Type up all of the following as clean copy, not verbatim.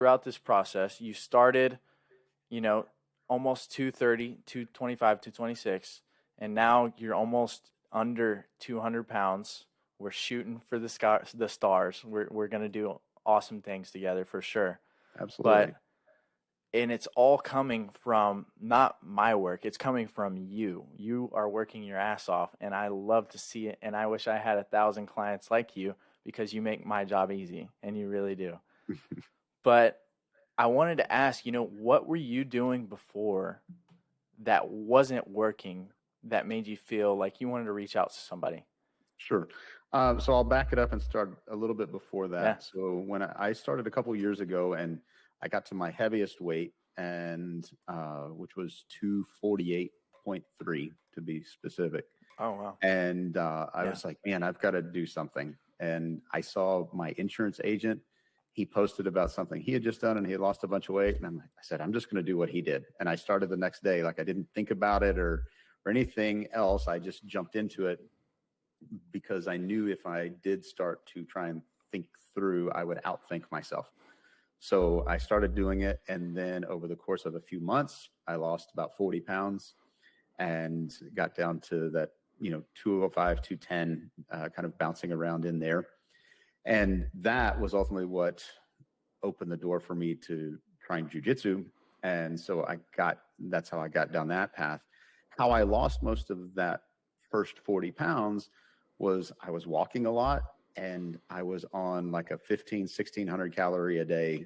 throughout this process, you started, you know, almost 230, 225, 226, and now you're almost under 200 pounds. We're shooting for the stars. We're gonna do awesome things together for sure. Absolutely. But and it's all coming from not my work, it's coming from you. You are working your ass off, and I love to see it. And I wish I had 1,000 clients like you, because you make my job easy, and you really do. But I wanted to ask, what were you doing before that wasn't working, that made you feel like you wanted to reach out to somebody? Sure. So I'll back it up and start a little bit before Yeah. that. So when I started a couple years ago, and I got to my heaviest weight, and which was 248.3 to be specific. Oh wow. And I Yeah. was like, man, I've got to do something. And I saw my insurance agent. He posted about something he had just done, and he had lost a bunch of weight. And I said, I'm just going to do what he did. And I started the next day. Like, I didn't think about it or anything else. I just jumped into it, because I knew if I did start to try and think through, I would outthink myself. So I started doing it. And then over the course of a few months, I lost about 40 pounds and got down to that, 205, 210, kind of bouncing around in there. And that was ultimately what opened the door for me to trying jujitsu. And so that's how I got down that path. How I lost most of that first 40 pounds was I was walking a lot, and I was on like a 1,600 calorie a day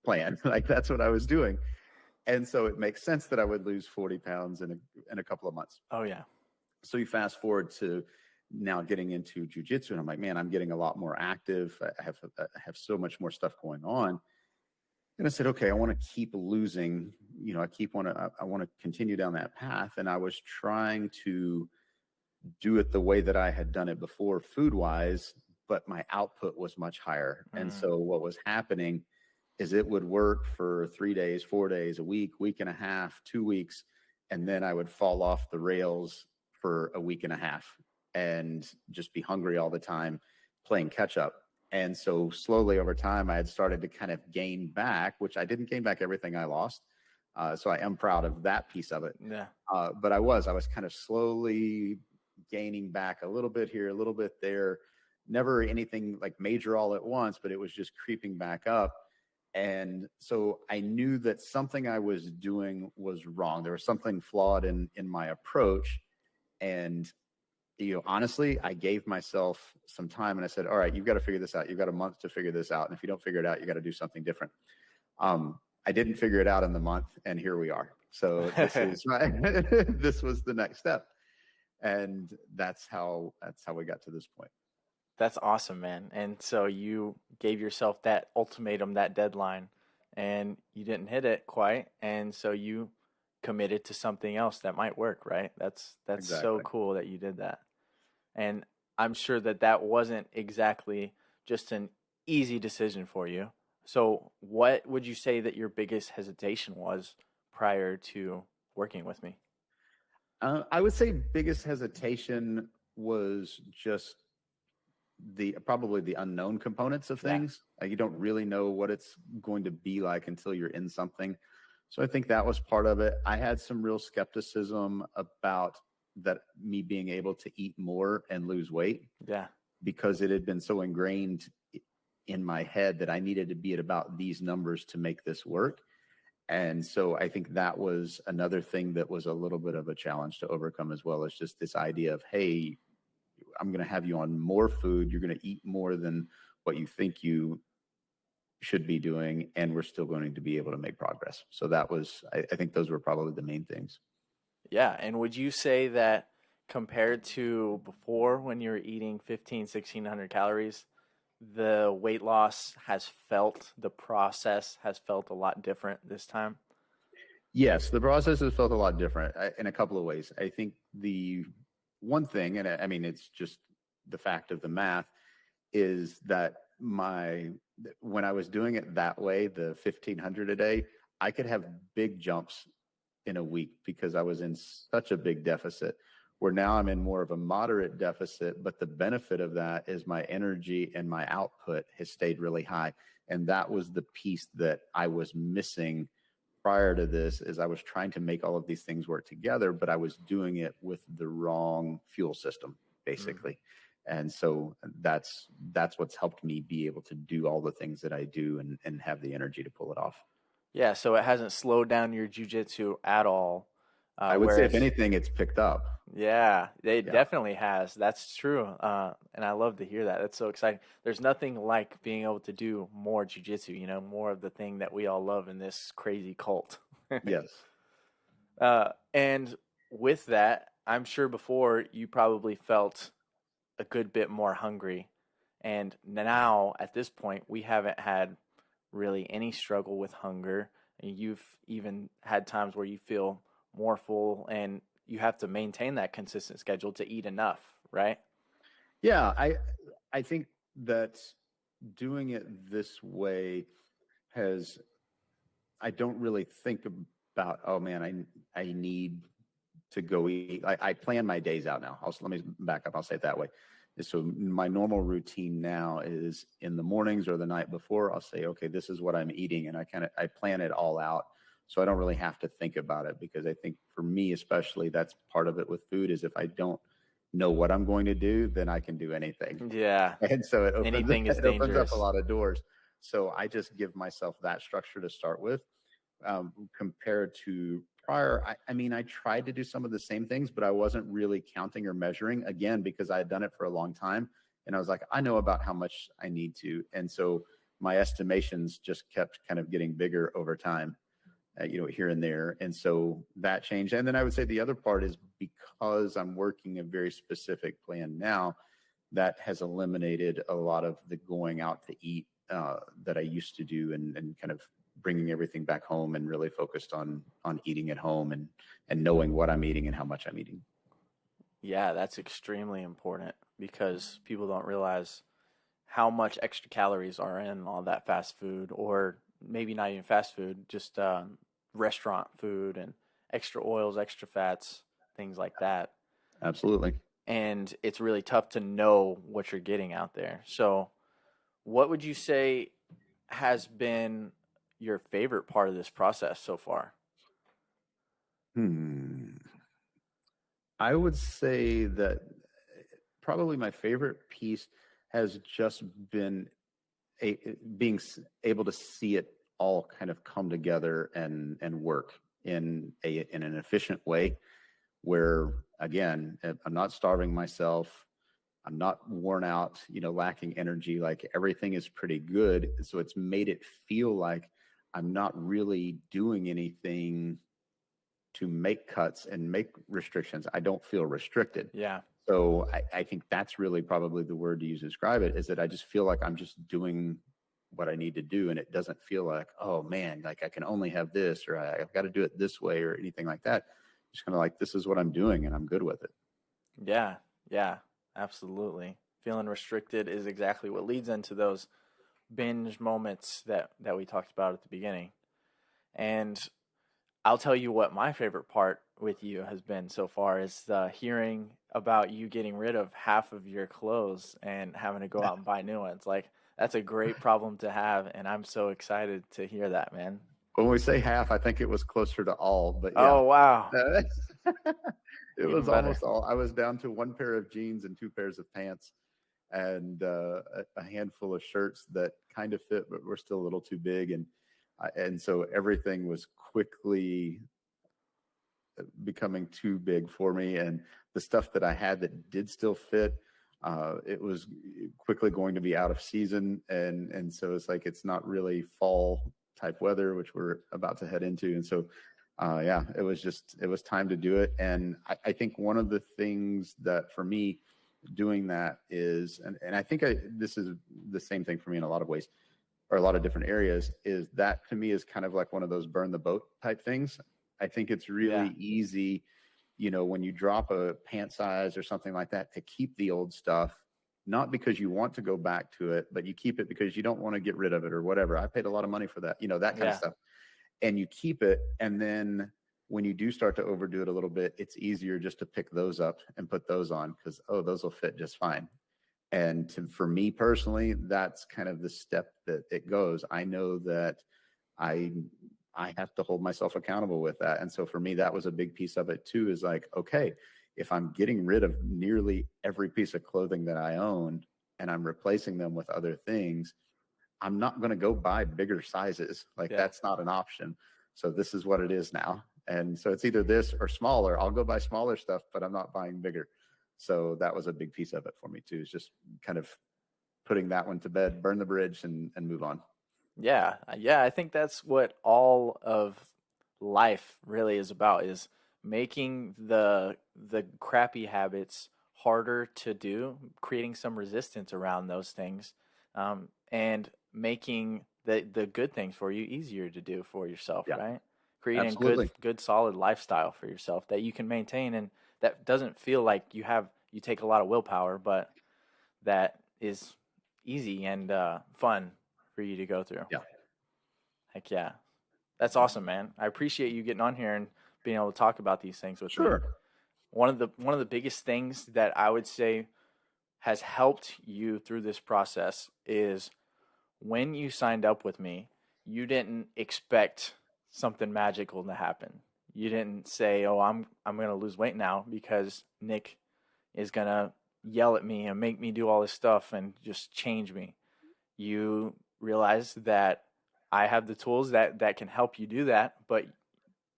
plan. Like, that's what I was doing. And so it makes sense that I would lose 40 pounds in a couple of months. Oh yeah. So you fast forward to now getting into jujitsu, and I'm like, man, I'm getting a lot more active. I have so much more stuff going on. And I said, okay, I want to keep losing. I want to continue down that path. And I was trying to do it the way that I had done it before, food wise, but my output was much higher. And so what was happening is it would work for 3 days, 4 days, a week and a half, 2 weeks. And then I would fall off the rails for a week and a half and just be hungry all the time, playing catch up. And so slowly over time, I had started to kind of gain back, which I didn't gain back everything I lost. So I am proud of that piece of it. Yeah. But I was kind of slowly gaining back a little bit here, a little bit there. Never anything like major all at once, but it was just creeping back up. And so I knew that something I was doing was wrong. There was something flawed in my approach. And, honestly, I gave myself some time, and I said, all right, you've got to figure this out. You've got a month to figure this out. And if you don't figure it out, you got to do something different. I didn't figure it out in the month, and here we are. So this was the next step. And that's how we got to this point. That's awesome, man. And so you gave yourself that ultimatum, that deadline, and you didn't hit it quite. And so you committed to something else that might work, right? That's Exactly. so cool that you did that. And I'm sure that wasn't exactly just an easy decision for you. So what would you say that your biggest hesitation was prior to working with me? I would say biggest hesitation was just probably the unknown components of Yeah. things. You don't really know what it's going to be like until you're in something. So I think that was part of it. I had some real skepticism about that, me being able to eat more and lose weight. Yeah. Because it had been so ingrained in my head that I needed to be at about these numbers to make this work. And so I think that was another thing that was a little bit of a challenge to overcome, as well as just this idea of, hey, I'm going to have you on more food. You're going to eat more than what you think you should be doing, and we're still going to be able to make progress. So that was, I think those were probably the main things. Yeah. And would you say that compared to before, when you were eating 1,600 calories, the weight loss the process has felt a lot different this time? Yes, the process has felt a lot different in a couple of ways. I think the one thing, and I mean, it's just the fact of the math, is that when I was doing it that way, the 1,500 a day, I could have big jumps in a week because I was in such a big deficit. where now I'm in more of a moderate deficit, but the benefit of that is my energy and my output has stayed really high. And that was the piece that I was missing prior to this, is I was trying to make all of these things work together, but I was doing it with the wrong fuel system, basically. And so that's what's helped me be able to do all the things that I do and have the energy to pull it off. Yeah, so it hasn't slowed down your jujitsu at all. I would say, if anything, it's picked up. Yeah, it definitely has. That's true. And I love to hear that. That's so exciting. There's nothing like being able to do more jujitsu, you know, more of the thing that we all love in this crazy cult. Yes. And with that, I'm sure before you probably felt a good bit more hungry. And now at this point, we haven't had really any struggle with hunger. And you've even had times where you feel more full, and you have to maintain that consistent schedule to eat enough, right? Yeah, I think that doing it this way I don't really think about, oh man, I need to go eat. I plan my days out now. Let me back up. I'll say it that way. So my normal routine now is in the mornings or the night before, I'll say, okay, this is what I'm eating. And I plan it all out. So I don't really have to think about it, because I think for me, especially, that's part of it with food, is if I don't know what I'm going to do, then I can do anything. Yeah. And so it opens up a lot of doors. So I just give myself that structure to start with. Compared to prior, I tried to do some of the same things, but I wasn't really counting or measuring, again, because I had done it for a long time. And I was like, I know about how much I need to. And so my estimations just kept kind of getting bigger over time, here and there. And so that changed. And then I would say the other part is, because I'm working a very specific plan now, that has eliminated a lot of the going out to eat that I used to do, and kind of bringing everything back home and really focused on eating at home and knowing what I'm eating and how much I'm eating. Yeah, that's extremely important, because people don't realize how much extra calories are in all that fast food, or maybe not even fast food, just restaurant food, and extra oils, extra fats, things like that. Absolutely. And it's really tough to know what you're getting out there. So what would you say has been your favorite part of this process so far? I would say that probably my favorite piece has just been being able to see it all kind of come together and work in an efficient way, where, again, I'm not starving myself. I'm not worn out, lacking energy. Like, everything is pretty good. So it's made it feel like I'm not really doing anything to make cuts and make restrictions. I don't feel restricted. Yeah. So I think that's really probably the word to use to describe it, is that I just feel like I'm just doing what I need to do. And it doesn't feel like, oh man, like I can only have this, or I've got to do it this way, or anything like that. Just kind of like, this is what I'm doing and I'm good with it. Yeah. Yeah, absolutely. Feeling restricted is exactly what leads into those binge moments that we talked about at the beginning. And I'll tell you what my favorite part with you has been so far is hearing about you getting rid of half of your clothes and having to go out and buy new ones. Like, that's a great problem to have, and I'm so excited to hear that, man. When we say half, I think it was closer to all, but yeah. Oh, wow. It was almost all. I was down to one pair of jeans and two pairs of pants, and a handful of shirts that kind of fit, but were still a little too big. And so everything was quickly becoming too big for me. And the stuff that I had that did still fit, it was quickly going to be out of season. And so it's like, it's not really fall type weather, which we're about to head into. And so, it was time to do it. And I think one of the things that for me doing that is, and I think this is the same thing for me in a lot of ways, or a lot of different areas, is that to me is kind of like one of those burn the boat type things. I think it's really easy, when you drop a pant size or something like that, to keep the old stuff, not because you want to go back to it, but you keep it because you don't want to get rid of it or whatever. I paid a lot of money for that, that kind of stuff. And you keep it, and then when you do start to overdo it a little bit, it's easier just to pick those up and put those on because, oh, those will fit just fine. And for me personally, that's kind of the step that it goes. I know that I I have to hold myself accountable with that. And so for me, that was a big piece of it too, is like, okay, if I'm getting rid of nearly every piece of clothing that I own and I'm replacing them with other things, I'm not going to go buy bigger sizes. Like Yeah. that's not an option. So this is what it is now. And so it's either this or smaller. I'll go buy smaller stuff, but I'm not buying bigger. So that was a big piece of it for me too, is just kind of putting that one to bed, burn the bridge and move on. Yeah. Yeah. I think that's what all of life really is about, is making the crappy habits harder to do, creating some resistance around those things, and making the good things for you easier to do for yourself, Yeah, right? Creating a absolutely. good solid lifestyle for yourself that you can maintain, and that doesn't feel like you take a lot of willpower, but that is easy and fun for you to go through. Yeah. Heck yeah. That's awesome, man. I appreciate you getting on here and being able to talk about these things with me. Sure. One of the biggest things that I would say has helped you through this process is when you signed up with me, you didn't expect something magical to happen. You didn't say, "Oh, I'm going to lose weight now because Nick is going to yell at me and make me do all this stuff and just change me." You realize that I have the tools that can help you do that, but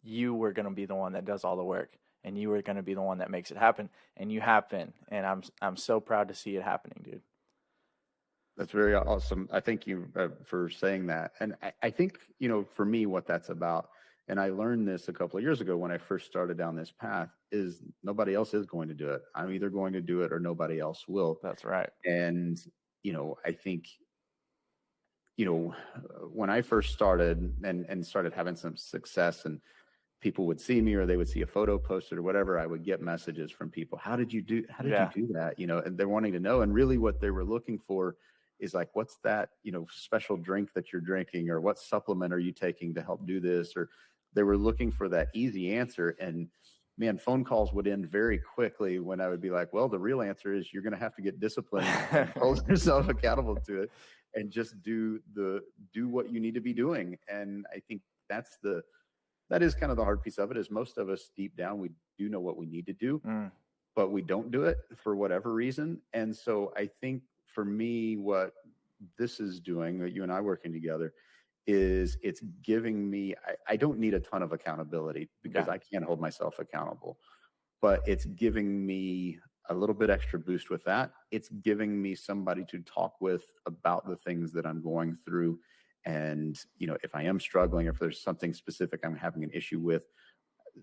you were going to be the one that does all the work, and you were going to be the one that makes it happen, and you have been, and I'm so proud to see it happening, dude. That's very awesome. I thank you for saying that. And I think, for me, what that's about, and I learned this a couple of years ago when I first started down this path, is nobody else is going to do it. I'm either going to do it or nobody else will. That's right. And, I think, when I first started and started having some success and people would see me or they would see a photo posted or whatever, I would get messages from people. How did you do Yeah. that? And they're wanting to know. And really what they were looking for is like, what's that, special drink that you're drinking, or what supplement are you taking to help do this? Or they were looking for that easy answer. And man, phone calls would end very quickly when I would be like, well, the real answer is you're going to have to get disciplined and hold yourself accountable to it and just do what you need to be doing. And I think that is kind of the hard piece of it, is most of us deep down, we do know what we need to do, Mm, but we don't do it for whatever reason. And so I think for me, what this is doing, that you and I working together, is it's giving me, I don't need a ton of accountability because yeah. I can't hold myself accountable, but it's giving me a little bit extra boost with that. It's giving me somebody to talk with about the things that I'm going through. And, if I am struggling, or if there's something specific I'm having an issue with,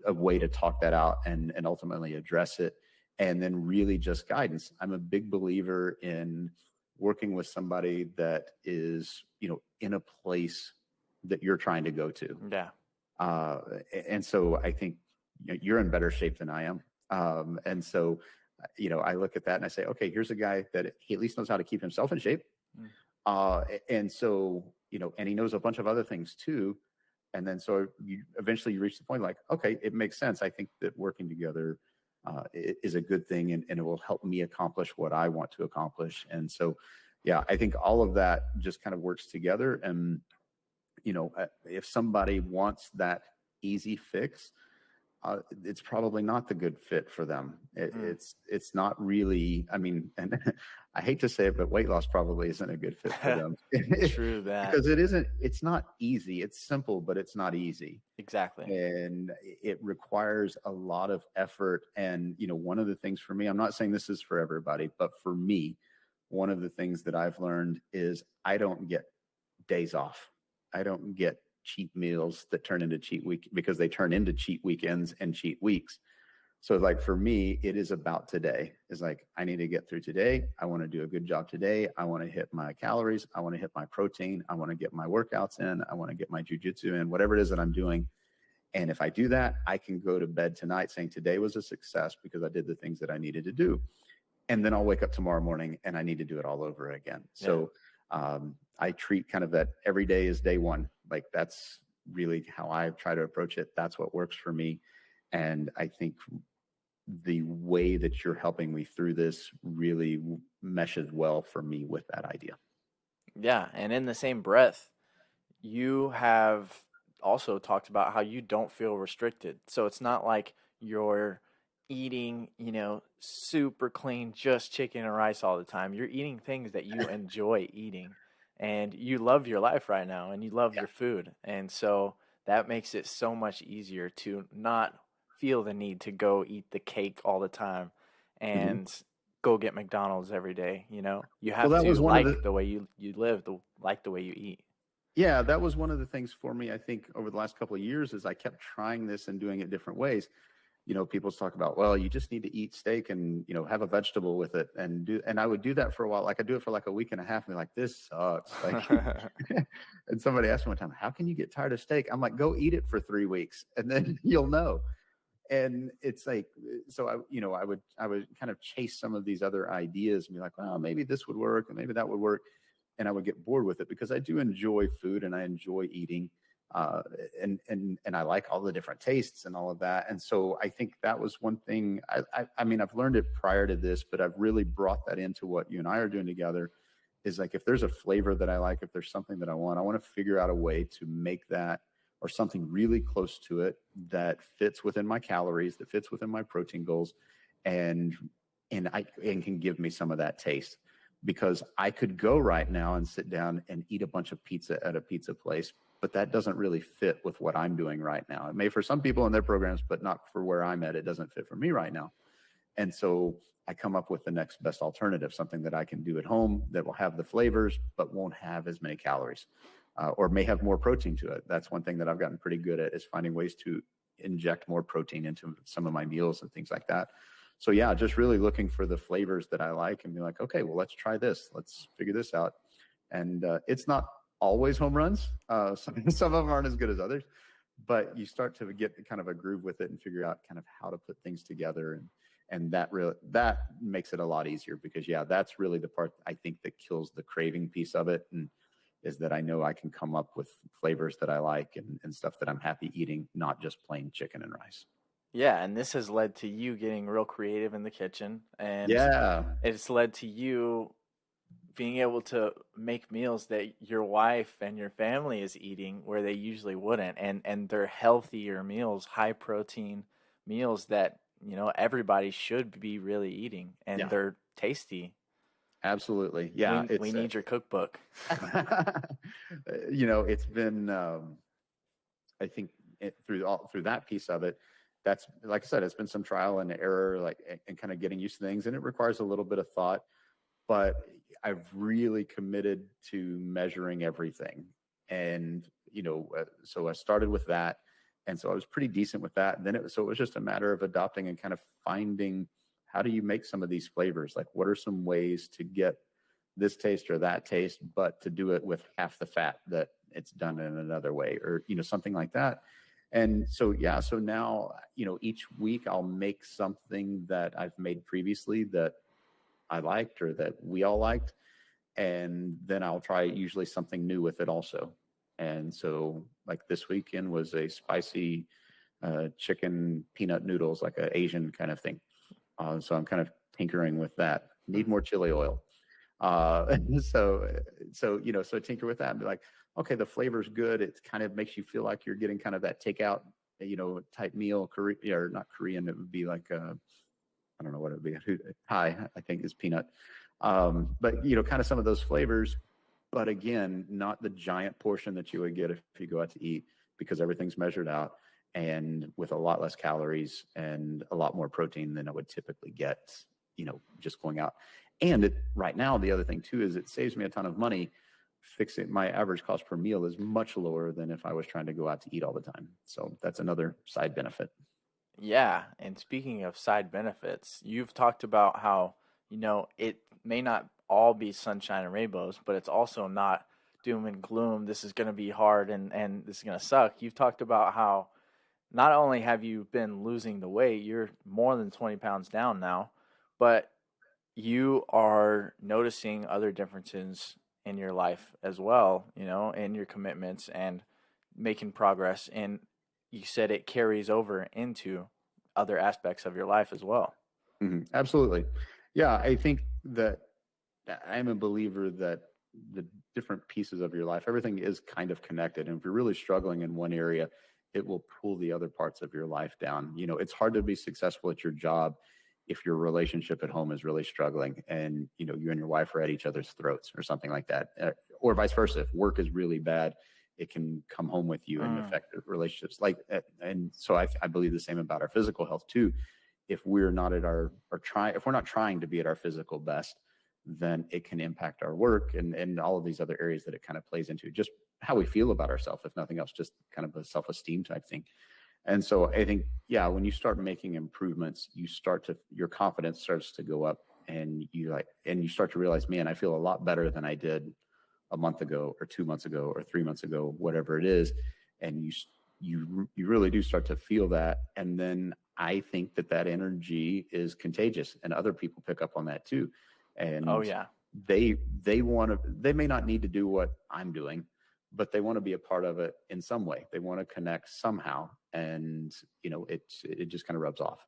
a way to talk that out and ultimately address it. And then really just guidance. I'm a big believer in working with somebody that is, in a place that you're trying to go to. Yeah. Uh, and so I think you're in better shape than I am. And so, I look at that and I say, okay, here's a guy that he at least knows how to keep himself in shape. Mm, And so, and he knows a bunch of other things too. And then so eventually you reach the point like, okay, it makes sense. I think that working together is a good thing, and it will help me accomplish what I want to accomplish. And so, yeah, I think all of that just kind of works together. And, if somebody wants that easy fix, it's probably not the good fit for them. mm. It's not really. I mean, and I hate to say it, but weight loss probably isn't a good fit for them True that. because it isn't. It's not easy. It's simple, but it's not easy, Exactly. and it requires a lot of effort. And one of the things for me, I'm not saying this is for everybody, but for me, one of the things that I've learned is I don't get days off. I don't get cheat meals that turn into cheat week, because they turn into cheat weekends and cheat weeks. So like for me, it is about today. It's like, I need to get through today. I want to do a good job today. I want to hit my calories. I want to hit my protein. I want to get my workouts in. I want to get my jujitsu in, whatever it is that I'm doing. And if I do that, I can go to bed tonight saying today was a success because I did the things that I needed to do. And then I'll wake up tomorrow morning and I need to do it all over again. So I treat kind of that every day is day one. Like that's really how I try to approach it. That's what works for me. And I think the way that you're helping me through this really meshes well for me with that idea. Yeah, and in the same breath, you have also talked about how you don't feel restricted. So it's not like you're eating, super clean, just chicken and rice all the time. You're eating things that you enjoy eating and you love your life right now and you love Yeah. your food. And so that makes it so much easier to not feel the need to go eat the cake all the time Mhm. and go get McDonald's every day. You Well, have that was to one of like the the way you live, like the way you eat. Yeah, that was one of the things for me, I think, over the last couple of years is I kept trying this and doing it different ways. People talk about, well, you just need to eat steak and, have a vegetable with it and I would do that for a while. Like I do it for like a week and a half and be like, this sucks. Like, and somebody asked me one time, how can you get tired of steak? I'm like, go eat it for 3 weeks and then you'll know. And it's like, so I would kind of chase some of these other ideas and be like, well, maybe this would work and maybe that would work. And I would get bored with it because I do enjoy food and I enjoy eating, uh, and I like all the different tastes and all of that. And so I think that was one thing. I mean, I've learned it prior to this, but I've really brought that into what you and I are doing together. Is like if there's a flavor that I like, if there's something that I want to figure out a way to make that or something really close to it that fits within my calories, that fits within my protein goals, and and can give me some of that taste because I could go right now and sit down and eat a bunch of pizza at a pizza place, but that doesn't really fit with what I'm doing right now. It may for some people in their programs, but not for where I'm at. It doesn't fit for me right now. And so I come up with the next best alternative, something that I can do at home that will have the flavors, but won't have as many calories or may have more protein to it. That's one thing that I've gotten pretty good at is finding ways to inject more protein into some of my meals and things like that. So yeah, just really looking for the flavors that I like and be like, okay, well, let's try this. Let's figure this out. And it's not always home runs. Some of them aren't as good as others, but you start to get kind of a groove with it and figure out kind of how to put things together. And that makes it a lot easier because yeah, that's really the part I think that kills the craving piece of it. And is that I know I can come up with flavors that I like and stuff that I'm happy eating, not just plain chicken and rice. Yeah, and this has led to you getting real creative in the kitchen, and Yeah, it's led to you being able to make meals that your wife and your family is eating where they usually wouldn't, and they're healthier meals, high protein meals that, everybody should be really eating, and yeah, they're tasty. absolutely. Yeah, We need your cookbook. it's been, I think through that piece of it, that's like I said, it's been some trial and error, like and kind of getting used to things, and it requires a little bit of thought. But I've really committed to measuring everything, and so I started with that, and so I was pretty decent with that. And then it was just a matter of adopting and kind of finding how do you make some of these flavors, like what are some ways to get this taste or that taste, but to do it with half the fat that it's done in another way, or something like that. And so yeah, so now each week I'll make something that I've made previously that I liked or that we all liked, and then I'll try usually something new with it also. And so like this weekend was a spicy chicken peanut noodles, like an Asian kind of thing. So I'm kind of tinkering with that. Need more chili oil. Uh, so, so tinker with that and be like, okay, the flavor's good. It kind of makes you feel like you're getting kind of that takeout, type meal, Korean or not Korean. It would be like, I don't know what it would be. Thai, I think is peanut. But, kind of some of those flavors, but again, not the giant portion that you would get if you go out to eat because everything's measured out and with a lot less calories and a lot more protein than I would typically get, just going out. And right now, the other thing too is it saves me a ton of money. Fixing my average cost per meal is much lower than if I was trying to go out to eat all the time. So that's another side benefit. Yeah, and speaking of side benefits, you've talked about how, it may not all be sunshine and rainbows, but it's also not doom and gloom. This is going to be hard and this is going to suck. You've talked about how not only have you been losing the weight, you're more than 20 pounds down now, but you are noticing other differences in your life as well, in your commitments and making progress, and you said it carries over into other aspects of your life as well. Absolutely. Yeah, I think that I'm a believer that the different pieces of your life, everything is kind of connected. And if you're really struggling in one area, it will pull the other parts of your life down. You know, it's hard to be successful at your job if your relationship at home is really struggling and, you know, you and your wife are at each other's throats or something like that. Or vice versa. If work is really bad, it can come home with you and Mm. affect relationships. And so I believe the same about our physical health too. If we're not at if we're not trying to be at our physical best, then it can impact our work and all of these other areas that it kind of plays into, just how we feel about ourselves, if nothing else, just kind of a self-esteem type thing. And so I think, yeah, when you start making improvements, your confidence starts to go up, and you start to realize, man, I feel a lot better than I did a month ago or 2 months ago or 3 months ago, whatever it is. And you really do start to feel that. And then I think that energy is contagious, and other people pick up on that too. Oh And yeah. they may not need to do what I'm doing, but they want to be a part of it in some way. They want to connect somehow. And, you know, it just kind of rubs off.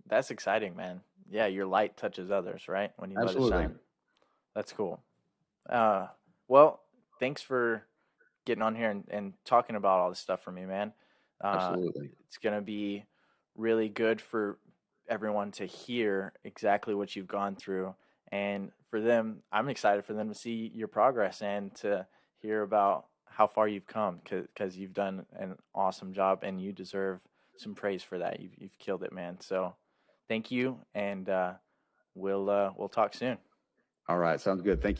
That's exciting, man. Yeah, your light touches others, right? When you let it Absolutely. shine. That's cool. Uh, well, thanks for getting on here and talking about all this stuff for me, man. Uh, Absolutely. it's gonna be really good for everyone to hear exactly what you've gone through, and for them, I'm excited for them to see your progress and to hear about how far you've come, because you've done an awesome job and you deserve some praise for that. You've killed it, man. So, thank you, and we'll talk soon. All right. Sounds good. Thank you.